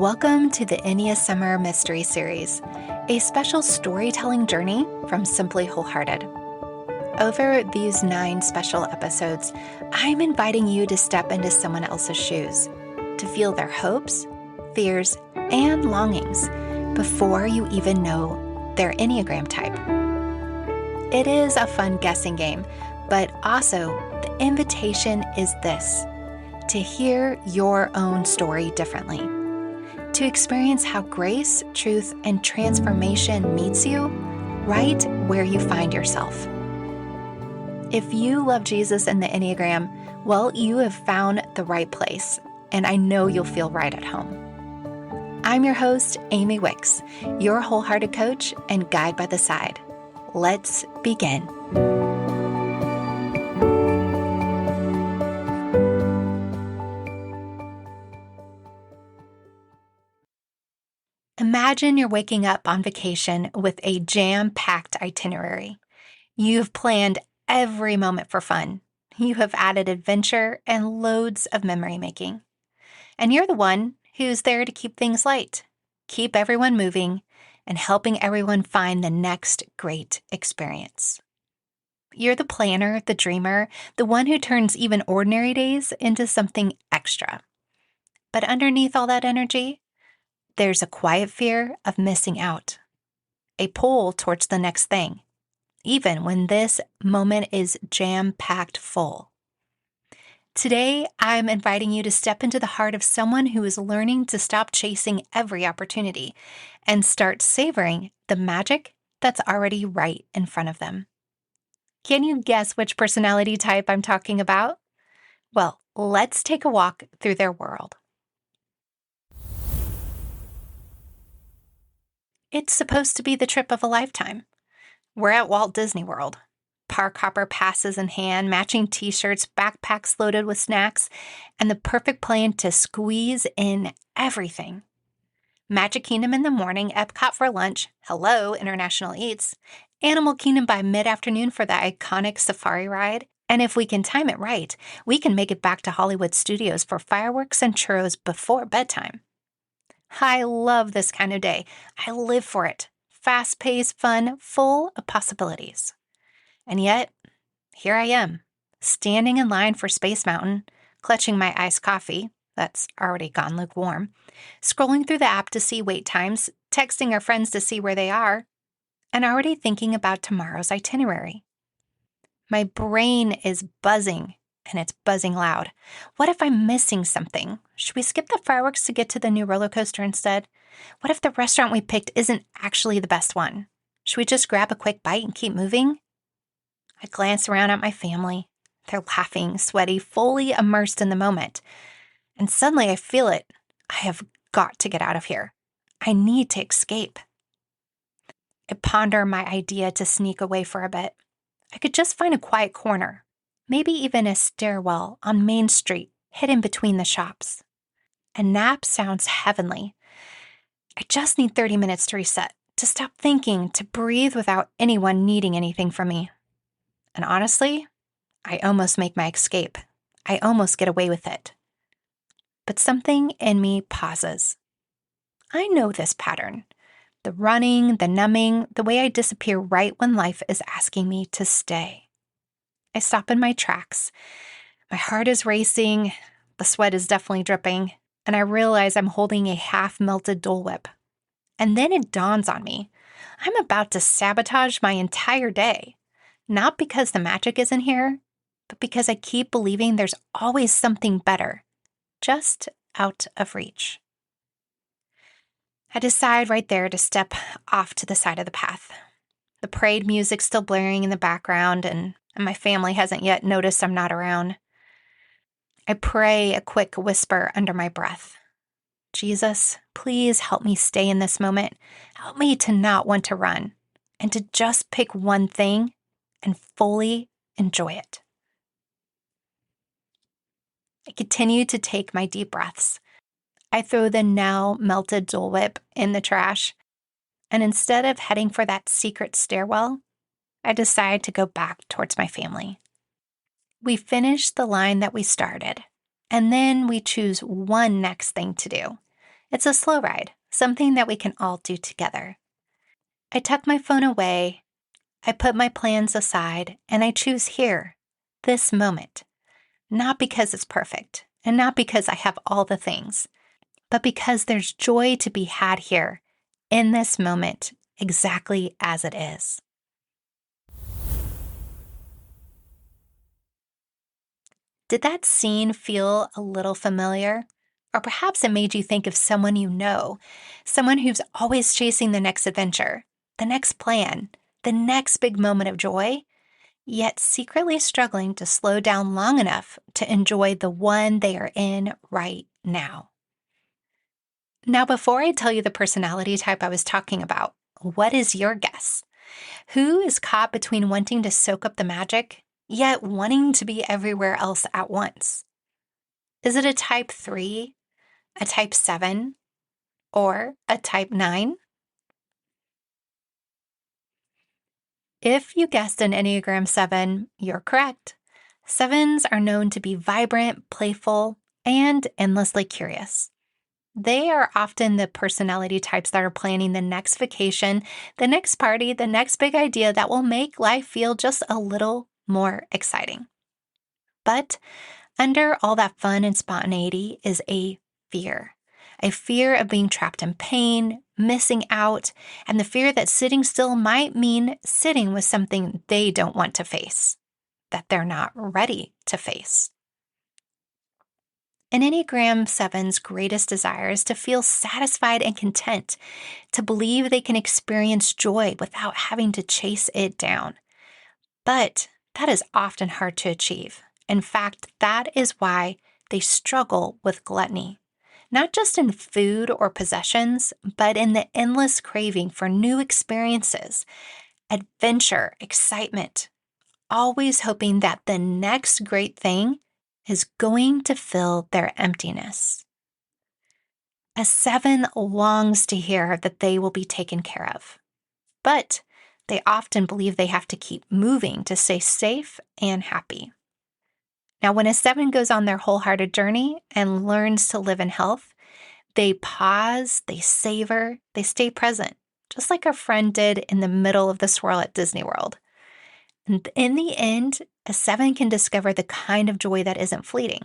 Welcome to the EnneaSummer Mystery Series, a special storytelling journey from Simply Wholehearted. Over these 9 special episodes, I'm inviting you to step into someone else's shoes, to feel their hopes, fears, and longings before you even know their Enneagram type. It is a fun guessing game, but also the invitation is this: to hear your own story differently, to experience how grace, truth, and transformation meets you right where you find yourself. If you love Jesus and the Enneagram, well, you have found the right place, and I know you'll feel right at home. I'm your host, Amy Wicks, your wholehearted coach and guide by the side. Let's begin. Imagine you're waking up on vacation with a jam-packed itinerary. You've planned every moment for fun. You have added adventure and loads of memory making. And you're the one who's there to keep things light, keep everyone moving, and helping everyone find the next great experience. You're the planner, the dreamer, the one who turns even ordinary days into something extra. But underneath all that energy, there's a quiet fear of missing out, a pull towards the next thing, even when this moment is jam-packed full. Today, I'm inviting you to step into the heart of someone who is learning to stop chasing every opportunity and start savoring the magic that's already right in front of them. Can you guess which personality type I'm talking about? Well, let's take a walk through their world. It's supposed to be the trip of a lifetime. We're at Walt Disney World. Park hopper passes in hand, matching t-shirts, backpacks loaded with snacks, and the perfect plan to squeeze in everything. Magic Kingdom in the morning, Epcot for lunch, hello, International Eats, Animal Kingdom by mid-afternoon for the iconic safari ride, and if we can time it right, we can make it back to Hollywood Studios for fireworks and churros before bedtime. I love this kind of day. I live for it. Fast-paced, fun, full of possibilities. And yet, here I am, standing in line for Space Mountain, clutching my iced coffee, that's already gone lukewarm, scrolling through the app to see wait times, texting our friends to see where they are, and already thinking about tomorrow's itinerary. My brain is buzzing, and it's buzzing loud. What if I'm missing something? Should we skip the fireworks to get to the new roller coaster instead? What if the restaurant we picked isn't actually the best one? Should we just grab a quick bite and keep moving? I glance around at my family. They're laughing, sweaty, fully immersed in the moment. And suddenly I feel it. I have got to get out of here. I need to escape. I ponder my idea to sneak away for a bit. I could just find a quiet corner, maybe even a stairwell on Main Street, hidden between the shops. A nap sounds heavenly. I just need 30 minutes to reset, to stop thinking, to breathe without anyone needing anything from me. And honestly, I almost make my escape. I almost get away with it. But something in me pauses. I know this pattern. The running, the numbing, the way I disappear right when life is asking me to stay. I stop in my tracks. My heart is racing, the sweat is definitely dripping, and I realize I'm holding a half-melted Dole Whip. And then it dawns on me. I'm about to sabotage my entire day. Not because the magic isn't here, but because I keep believing there's always something better, just out of reach. I decide right there to step off to the side of the path. The parade music's still blaring in the background, and my family hasn't yet noticed I'm not around. I pray a quick whisper under my breath. Jesus, please help me stay in this moment. Help me to not want to run, and to just pick one thing and fully enjoy it. I continue to take my deep breaths. I throw the now melted Dole Whip in the trash, and instead of heading for that secret stairwell, I decide to go back towards my family. We finish the line that we started, and then we choose one next thing to do. It's a slow ride, something that we can all do together. I tuck my phone away, I put my plans aside, and I choose here, this moment. Not because it's perfect, and not because I have all the things, but because there's joy to be had here, in this moment, exactly as it is. Did that scene feel a little familiar? Or perhaps it made you think of someone you know, someone who's always chasing the next adventure, the next plan, the next big moment of joy, yet secretly struggling to slow down long enough to enjoy the one they are in right now. Now, before I tell you the personality type I was talking about, what is your guess? Who is caught between wanting to soak up the magic, yet wanting to be everywhere else at once? Is it a type 3, a type 7, or a type 9? If you guessed an Enneagram 7, you're correct. Sevens are known to be vibrant, playful, and endlessly curious. They are often the personality types that are planning the next vacation, the next party, the next big idea that will make life feel just a little more exciting. But under all that fun and spontaneity is a fear of being trapped in pain, missing out, and the fear that sitting still might mean sitting with something they don't want to face, that they're not ready to face. An Enneagram 7's greatest desire is to feel satisfied and content, to believe they can experience joy without having to chase it down. But that is often hard to achieve. In fact, that is why they struggle with gluttony. Not just in food or possessions, but in the endless craving for new experiences, adventure, excitement, always hoping that the next great thing is going to fill their emptiness. A 7 longs to hear that they will be taken care of, but they often believe they have to keep moving to stay safe and happy. Now, when a 7 goes on their wholehearted journey and learns to live in health, they pause, they savor, they stay present, just like a friend did in the middle of the swirl at Disney World. And in the end, a 7 can discover the kind of joy that isn't fleeting.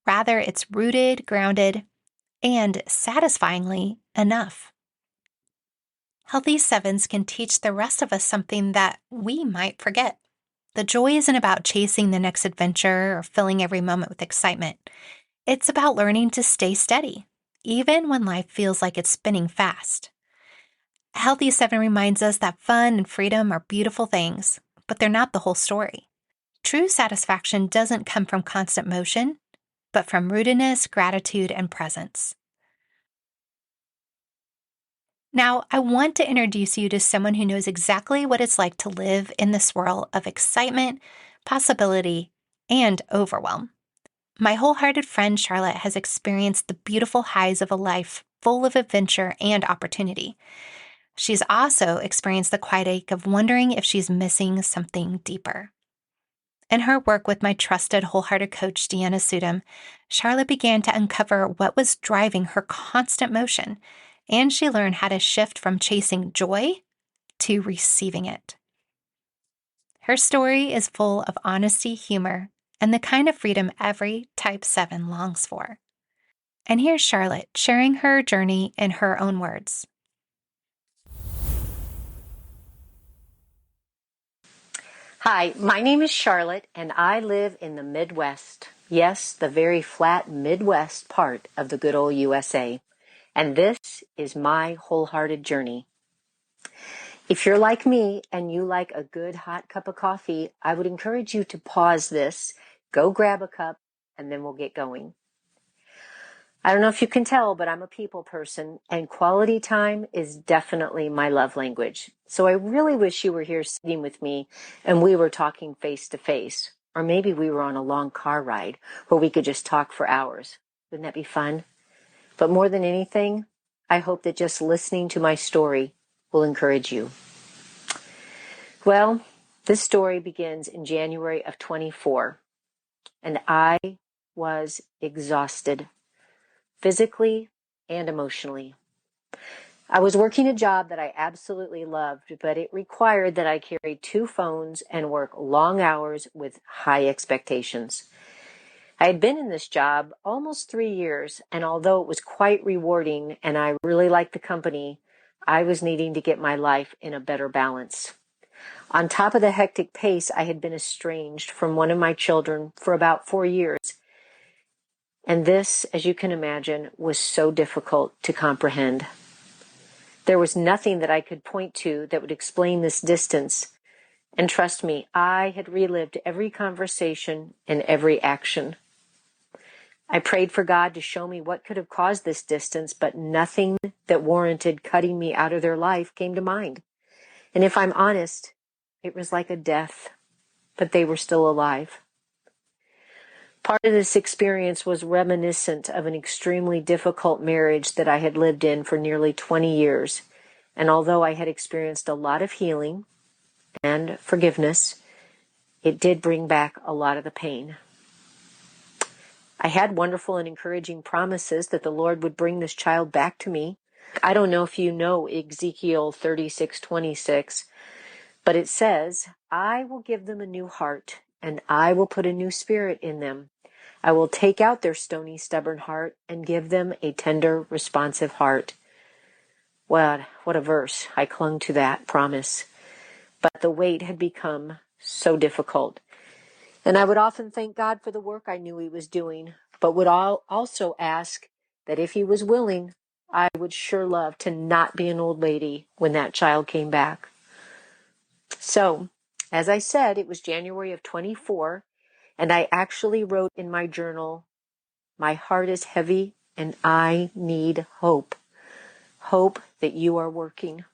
Rather, it's rooted, grounded, and satisfyingly enough. Healthy 7s can teach the rest of us something that we might forget. The joy isn't about chasing the next adventure or filling every moment with excitement. It's about learning to stay steady, even when life feels like it's spinning fast. A healthy 7 reminds us that fun and freedom are beautiful things, but they're not the whole story. True satisfaction doesn't come from constant motion, but from rootedness, gratitude, and presence. Now, I want to introduce you to someone who knows exactly what it's like to live in the swirl of excitement, possibility, and overwhelm. My wholehearted friend Charlotte has experienced the beautiful highs of a life full of adventure and opportunity. She's also experienced the quiet ache of wondering if she's missing something deeper. In her work with my trusted wholehearted coach, EnneaSummer, Charlotte began to uncover what was driving her constant motion, and she learned how to shift from chasing joy to receiving it. Her story is full of honesty, humor, and the kind of freedom every Type 7 longs for. And here's Charlotte sharing her journey in her own words. Hi, my name is Charlotte, and I live in the Midwest. Yes, the very flat Midwest part of the good old USA. And this is my wholehearted journey. If you're like me and you like a good hot cup of coffee, I would encourage you to pause this, go grab a cup, and then we'll get going. I don't know if you can tell, but I'm a people person, and quality time is definitely my love language. So I really wish you were here sitting with me and we were talking face to face. Or maybe we were on a long car ride where we could just talk for hours. Wouldn't that be fun? But more than anything, I hope that just listening to my story will encourage you. Well, this story begins in January of 24, and I was exhausted. Physically and emotionally. I was working a job that I absolutely loved, but it required that I carry two phones and work long hours with high expectations. I had been in this job almost 3 years, and although it was quite rewarding and I really liked the company, I was needing to get my life in a better balance. On top of the hectic pace, I had been estranged from one of my children for about 4 years. And this, as you can imagine, was so difficult to comprehend. There was nothing that I could point to that would explain this distance. And trust me, I had relived every conversation and every action. I prayed for God to show me what could have caused this distance, but nothing that warranted cutting me out of their life came to mind. And if I'm honest, it was like a death, but they were still alive. Part of this experience was reminiscent of an extremely difficult marriage that I had lived in for nearly 20 years. And although I had experienced a lot of healing and forgiveness, it did bring back a lot of the pain. I had wonderful and encouraging promises that the Lord would bring this child back to me. I don't know if you know Ezekiel 36:26, but it says, I will give them a new heart, and I will put a new spirit in them. I will take out their stony, stubborn heart and give them a tender, responsive heart. What a verse. I clung to that promise. But the weight had become so difficult. And I would often thank God for the work I knew He was doing, but would also ask that if He was willing, I would sure love to not be an old lady when that child came back. So, as I said, it was January of 24, and I actually wrote in my journal, my heart is heavy and I need hope. Hope that you are working.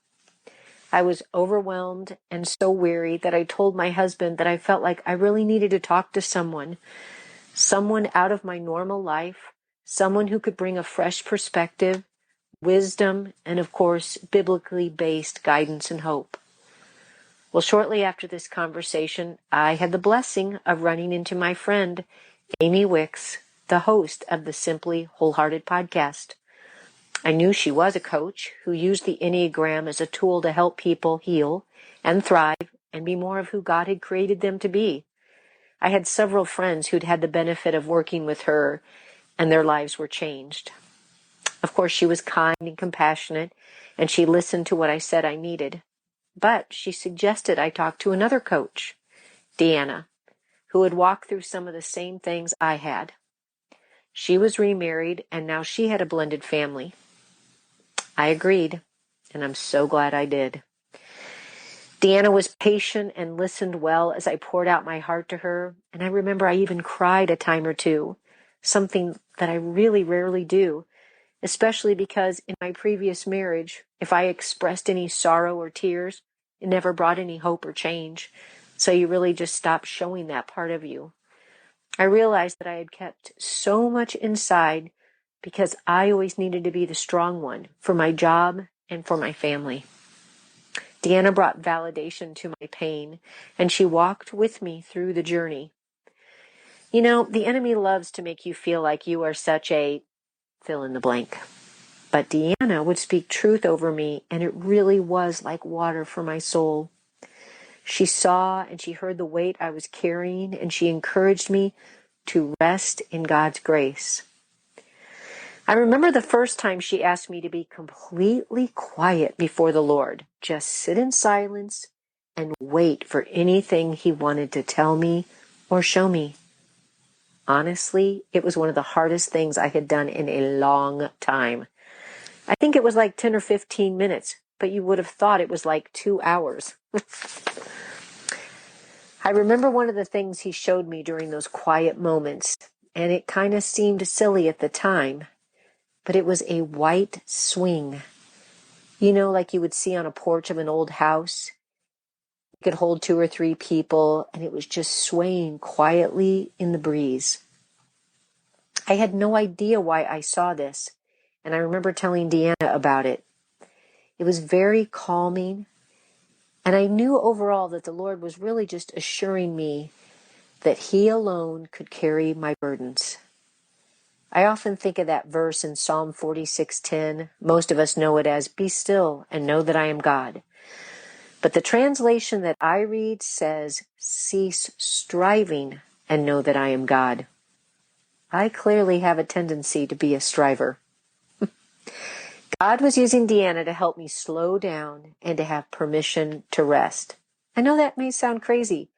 I was overwhelmed and so weary that I told my husband that I felt like I really needed to talk to someone out of my normal life, someone who could bring a fresh perspective, wisdom, and of course, biblically based guidance and hope. Well, shortly after this conversation, I had the blessing of running into my friend, Amy Wicks, the host of the Simply Wholehearted podcast. I knew she was a coach who used the Enneagram as a tool to help people heal and thrive and be more of who God had created them to be. I had several friends who'd had the benefit of working with her, and their lives were changed. Of course, she was kind and compassionate, and she listened to what I said I needed. But she suggested I talk to another coach, Deanna, who had walked through some of the same things I had. She was remarried, and now she had a blended family. I agreed, and I'm so glad I did. Deanna was patient and listened well as I poured out my heart to her, and I remember I even cried a time or two, something that I really rarely do, especially because in my previous marriage, if I expressed any sorrow or tears, it never brought any hope or change, so you really just stopped showing that part of you. I realized that I had kept so much inside because I always needed to be the strong one for my job and for my family. Deanna brought validation to my pain, and she walked with me through the journey. You know, the enemy loves to make you feel like you are such a fill in the blank. But Deanna would speak truth over me, and it really was like water for my soul. She saw and she heard the weight I was carrying, and she encouraged me to rest in God's grace. I remember the first time she asked me to be completely quiet before the Lord, just sit in silence and wait for anything He wanted to tell me or show me. Honestly, it was one of the hardest things I had done in a long time. I think it was like 10 or 15 minutes, but you would have thought it was like 2 hours. I remember one of the things He showed me during those quiet moments, and it kind of seemed silly at the time, but it was a white swing. You know, like you would see on a porch of an old house. It could hold 2 or 3 people, and it was just swaying quietly in the breeze. I had no idea why I saw this, and I remember telling Deanna about it. It was very calming, and I knew overall that the Lord was really just assuring me that He alone could carry my burdens. I often think of that verse in Psalm 46:10. Most of us know it as, "Be still and know that I am God." But the translation that I read says, "Cease striving and know that I am God." I clearly have a tendency to be a striver. God was using Deanna to help me slow down and to have permission to rest. I know that may sound crazy,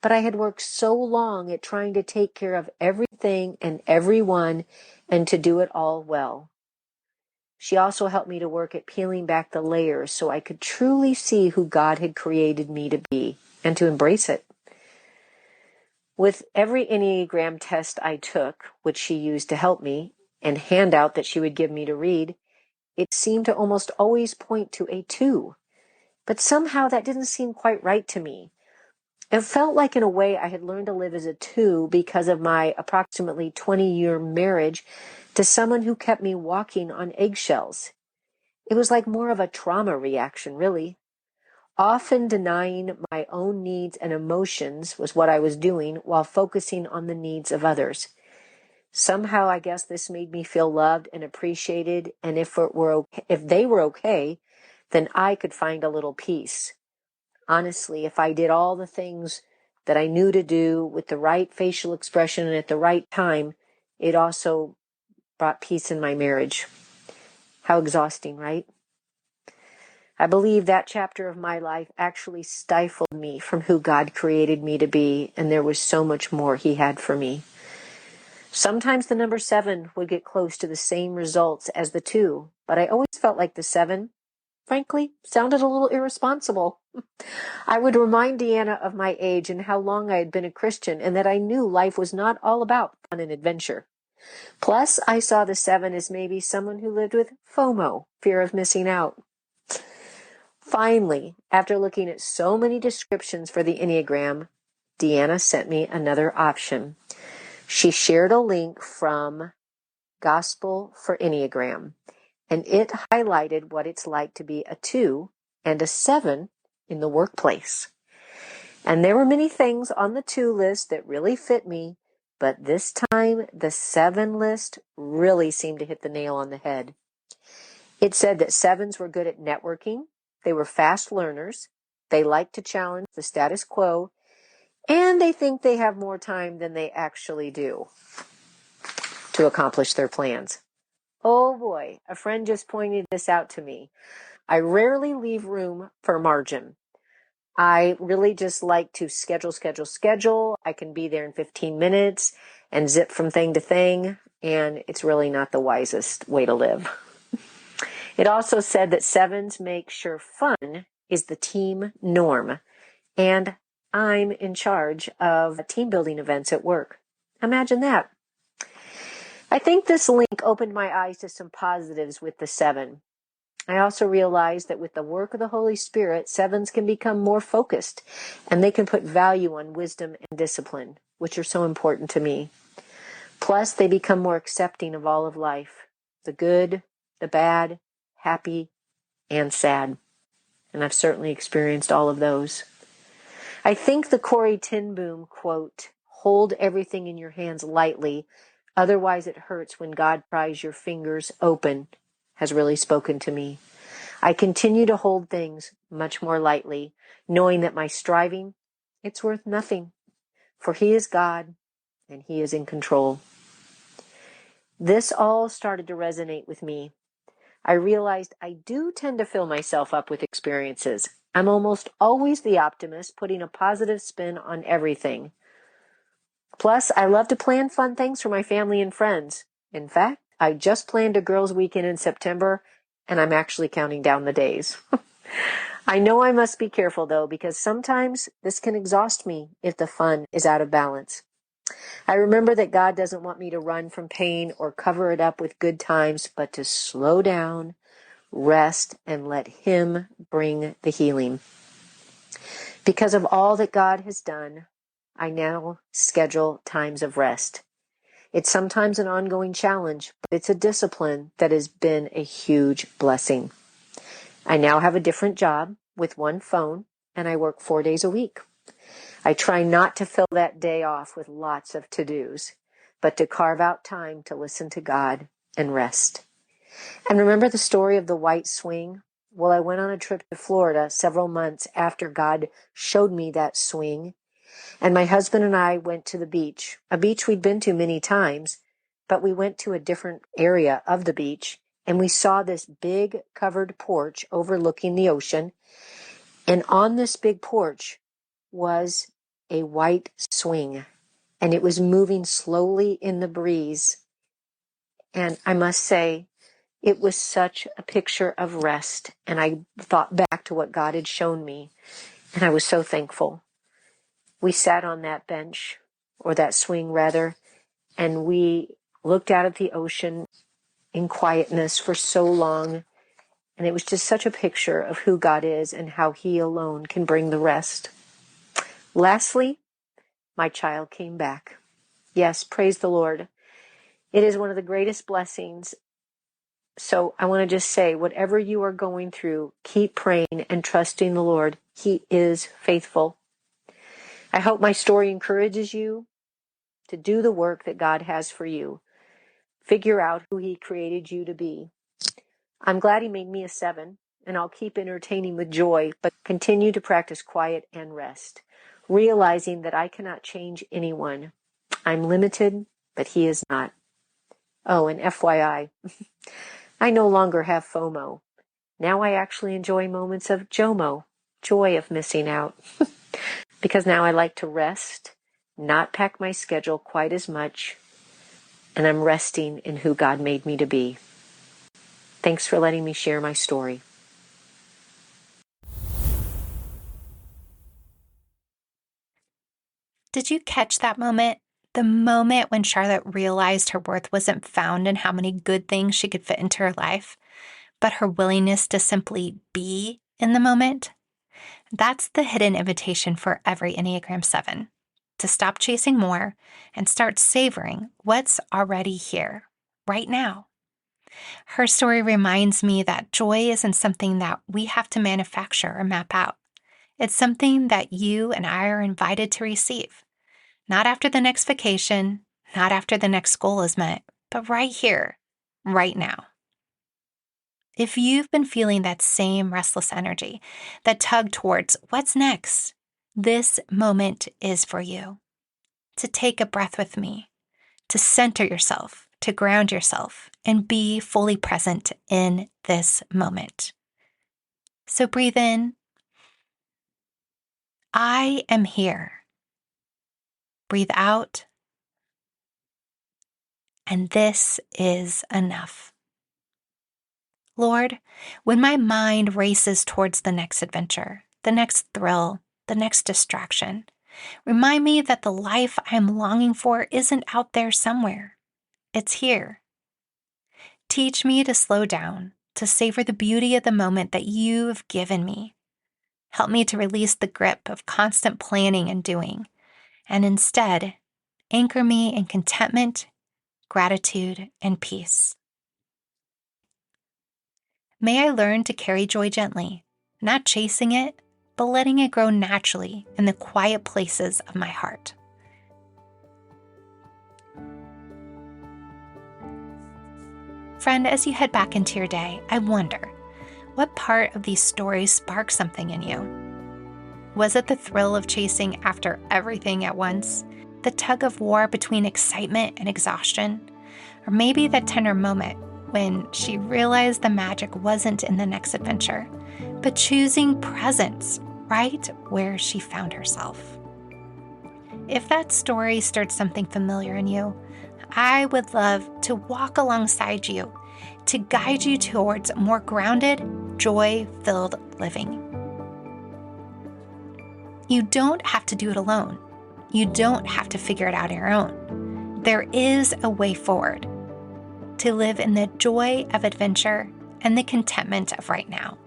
but I had worked so long at trying to take care of everything and everyone and to do it all well. She also helped me to work at peeling back the layers so I could truly see who God had created me to be and to embrace it. With every Enneagram test I took, which she used to help me, and handout that she would give me to read, it seemed to almost always point to a 2. But somehow that didn't seem quite right to me. It felt like in a way I had learned to live as a 2 because of my approximately 20-year marriage to someone who kept me walking on eggshells. It was like more of a trauma reaction, really. Often denying my own needs and emotions was what I was doing while focusing on the needs of others. Somehow, I guess this made me feel loved and appreciated, and if they were okay, then I could find a little peace. Honestly, if I did all the things that I knew to do with the right facial expression and at the right time, it also brought peace in my marriage. How exhausting, right? I believe that chapter of my life actually stifled me from who God created me to be, and there was so much more He had for me. Sometimes the number 7 would get close to the same results as the 2, but I always felt like the 7, frankly, sounded a little irresponsible. I would remind Deanna of my age and how long I had been a Christian, and that I knew life was not all about fun and adventure. Plus, I saw the 7 as maybe someone who lived with FOMO, fear of missing out. Finally, after looking at so many descriptions for the Enneagram, Deanna sent me another option. She shared a link from Gospel for Enneagram, and it highlighted what it's like to be a 2 and a 7 in the workplace. And there were many things on the 2 list that really fit me, but this time the 7 list really seemed to hit the nail on the head. It said that 7s were good at networking, they were fast learners, they like to challenge the status quo, and they think they have more time than they actually do to accomplish their plans. Oh boy, a friend just pointed this out to me. I rarely leave room for margin. I really just like to schedule. I can be there in 15 minutes and zip from thing to thing, and it's really not the wisest way to live. It also said that 7s make sure fun is the team norm, and I'm in charge of team building events at work. Imagine that. I think this link opened my eyes to some positives with the 7. I also realized that with the work of the Holy Spirit, 7s can become more focused, and they can put value on wisdom and discipline, which are so important to me. Plus, they become more accepting of all of life, the good, the bad, happy, and sad. And I've certainly experienced all of those. I think the Corrie ten Boom quote, "Hold everything in your hands lightly, otherwise it hurts when God pries your fingers open," has really spoken to me. I continue to hold things much more lightly, knowing that my striving, it's worth nothing, for He is God and He is in control. This all started to resonate with me. I realized I do tend to fill myself up with experiences. I'm almost always the optimist, putting a positive spin on everything. Plus, I love to plan fun things for my family and friends. In fact, I just planned a girls' weekend in September, and I'm actually counting down the days. I know I must be careful, though, because sometimes this can exhaust me if the fun is out of balance. I remember that God doesn't want me to run from pain or cover it up with good times, but to slow down, rest, and let Him bring the healing. Because of all that God has done, I now schedule times of rest. It's sometimes an ongoing challenge, but it's a discipline that has been a huge blessing. I now have a different job with one phone, and I work 4 days a week. I try not to fill that day off with lots of to-dos. but to carve out time to listen to God and rest. And remember the story of the white swing? Well, I went on a trip to Florida several months after God showed me that swing. And my husband and I went to the beach, a beach we'd been to many times, but we went to a different area of the beach, and we saw this big covered porch overlooking the ocean. And on this big porch was a white swing, and it was moving slowly in the breeze. And I must say, it was such a picture of rest. And I thought back to what God had shown me, and I was so thankful. We sat on that bench, or that swing rather, and we looked out at the ocean in quietness for so long. And it was just such a picture of who God is and how He alone can bring the rest. Lastly, my child came back. Yes, praise the Lord. It is one of the greatest blessings. So I want to just say, whatever you are going through, keep praying and trusting the Lord. He is faithful. I hope my story encourages you to do the work that God has for you. Figure out who He created you to be. I'm glad He made me a 7, and I'll keep entertaining with joy, but continue to practice quiet and rest, realizing that I cannot change anyone. I'm limited, but He is not. Oh, and FYI, I no longer have FOMO. Now I actually enjoy moments of JOMO, joy of missing out, because now I like to rest, not pack my schedule quite as much, and I'm resting in who God made me to be. Thanks for letting me share my story. Did you catch that moment? The moment when Charlotte realized her worth wasn't found in how many good things she could fit into her life, but her willingness to simply be in the moment? That's the hidden invitation for every Enneagram 7, to stop chasing more and start savoring what's already here, right now. Her story reminds me that joy isn't something that we have to manufacture or map out. It's something that you and I are invited to receive. Not after the next vacation, not after the next goal is met, but right here, right now. If you've been feeling that same restless energy, that tug towards what's next, this moment is for you. To take a breath with me, to center yourself, to ground yourself, and be fully present in this moment. So breathe in. I am here. Breathe out. And this is enough. Lord, when my mind races towards the next adventure, the next thrill, the next distraction, remind me that the life I am longing for isn't out there somewhere. It's here. Teach me to slow down, to savor the beauty of the moment that you've given me. Help me to release the grip of constant planning and doing, and instead, anchor me in contentment, gratitude, and peace. May I learn to carry joy gently, not chasing it, but letting it grow naturally in the quiet places of my heart. Friend, as you head back into your day, I wonder, what part of these stories sparked something in you? Was it the thrill of chasing after everything at once? The tug of war between excitement and exhaustion? Or maybe that tender moment when she realized the magic wasn't in the next adventure, but choosing presence right where she found herself? If that story stirred something familiar in you, I would love to walk alongside you to guide you towards more grounded, joy-filled living. You don't have to do it alone. You don't have to figure it out on your own. There is a way forward to live in the joy of adventure and the contentment of right now.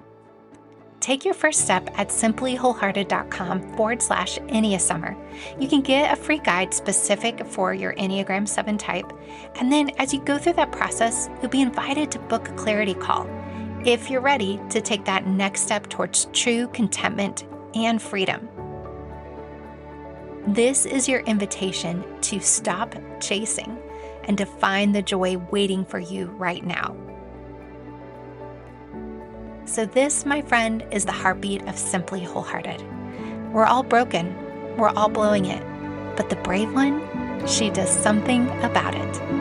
Take your first step at simplywholehearted.com/EnneaSummer. You can get a free guide specific for your Enneagram 7 type. And then as you go through that process, you'll be invited to book a clarity call if you're ready to take that next step towards true contentment and freedom. This is your invitation to stop chasing and to find the joy waiting for you right now. So this, my friend, is the heartbeat of Simply Wholehearted. We're all broken. We're all blowing it. But the brave one, she does something about it.